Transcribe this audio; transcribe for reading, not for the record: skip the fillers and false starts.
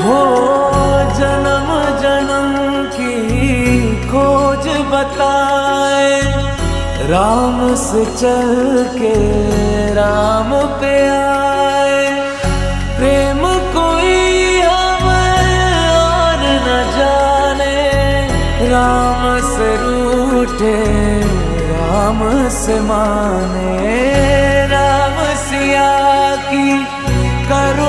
हो जन्म जन्म की खोज बताए, राम से चल के राम पे आए। प्रेम कोई हमें और न जाने, राम से रूठे राम से माने।